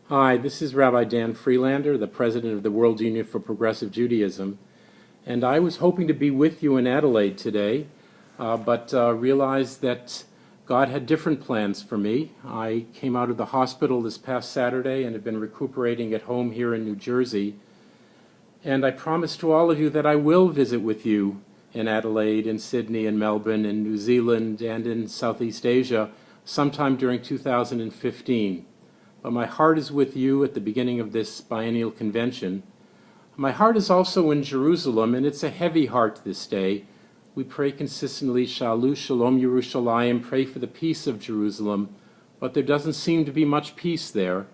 Hi, this is Rabbi Dan Freelander, the president of the World Union for Progressive Judaism, and I was hoping to be with you in Adelaide today, but realized that God had different plans for me. I came out of the hospital this past Saturday and have been recuperating at home here in New Jersey, and I promise to all of you that I will visit with you in Adelaide, in Sydney, in Melbourne, in New Zealand, and in Southeast Asia sometime during 2015. But my heart is with you at the beginning of this biennial convention. My heart is also in Jerusalem, and it's a heavy heart this day. We pray consistently, Shalu Shalom Yerushalayim, pray for the peace of Jerusalem, but there doesn't seem to be much peace there.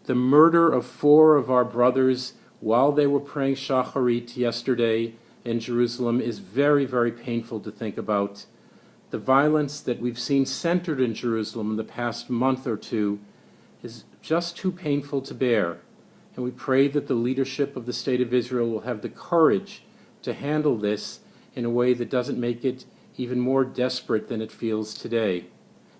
The murder of 4 of our brothers while they were praying Shacharit yesterday in Jerusalem is very, very painful to think about. The violence that we've seen centered in Jerusalem in the past month or two is just too painful to bear, and we pray that the leadership of the State of Israel will have the courage to handle this in a way that doesn't make it even more desperate than it feels today.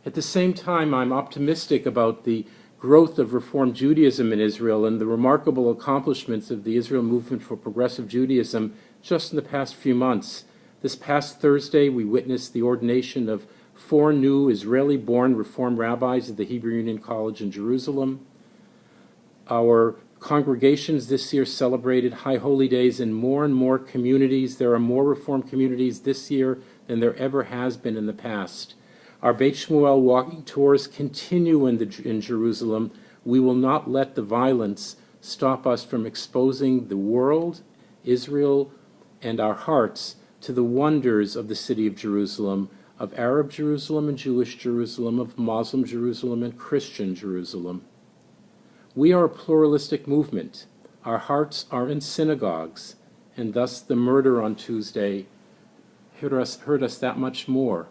At the same time, I'm optimistic about the growth of Reform Judaism in Israel and the remarkable accomplishments of the Israel Movement for Progressive Judaism just in the past few months. This past Thursday, we witnessed the ordination of 4 new Israeli-born Reform rabbis at the Hebrew Union College in Jerusalem. Our congregations this year celebrated High Holy Days in more and more communities. There are more Reform communities this year than there ever has been in the past. Our Beit Shmuel walking tours continue in Jerusalem. We will not let the violence stop us from exposing the world, Israel, and our hearts to the wonders of the city of Jerusalem, of Arab Jerusalem and Jewish Jerusalem, of Muslim Jerusalem and Christian Jerusalem. We are a pluralistic movement. Our hearts are in synagogues, and thus the murder on Tuesday hurt us that much more.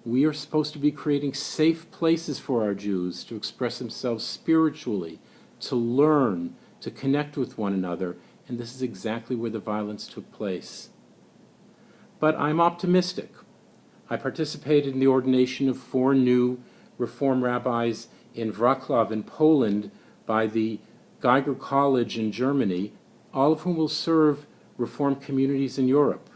We are supposed to be creating safe places for our Jews to express themselves spiritually, to learn, to connect with one another, and this is exactly where the violence took place. But I'm optimistic. I participated in the ordination of 4 new Reform rabbis in Wrocław in Poland by the Geiger College in Germany, all of whom will serve Reform communities in Europe.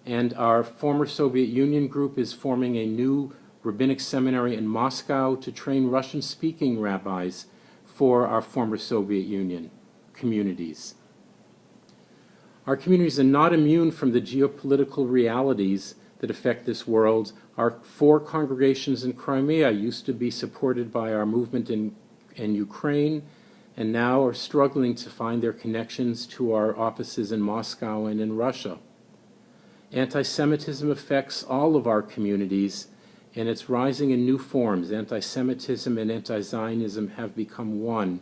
And our former Soviet Union group is forming a new rabbinic seminary in Moscow to train Russian-speaking rabbis for our former Soviet Union communities. Our communities are not immune from the geopolitical realities that affect this world. Our 4 congregations in Crimea used to be supported by our movement in Ukraine, and now are struggling to find their connections to our offices in Moscow and in Russia. Anti-Semitism affects all of our communities, and it's rising in new forms. Anti-Semitism and anti-Zionism have become one,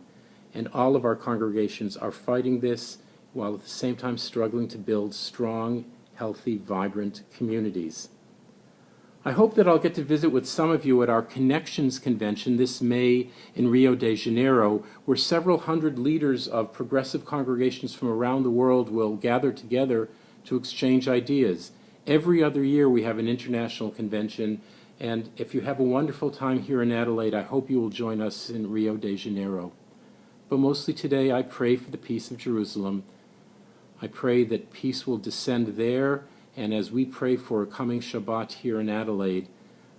and all of our congregations are fighting this while at the same time struggling to build strong, healthy, vibrant communities. I hope that I'll get to visit with some of you at our Connections Convention this May in Rio de Janeiro, where several hundred leaders of progressive congregations from around the world will gather together to exchange ideas. Every other year we have an international convention, and if you have a wonderful time here in Adelaide, I hope you will join us in Rio de Janeiro. But mostly today I pray for the peace of Jerusalem. I pray that peace will descend there, and as we pray for a coming Shabbat here in Adelaide,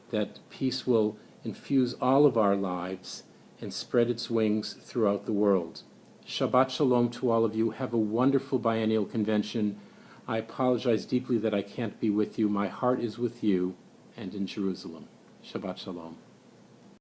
that peace will infuse all of our lives and spread its wings throughout the world. Shabbat Shalom to all of you. Have a wonderful biennial convention. I apologize deeply that I can't be with you. My heart is with you and in Jerusalem. Shabbat Shalom.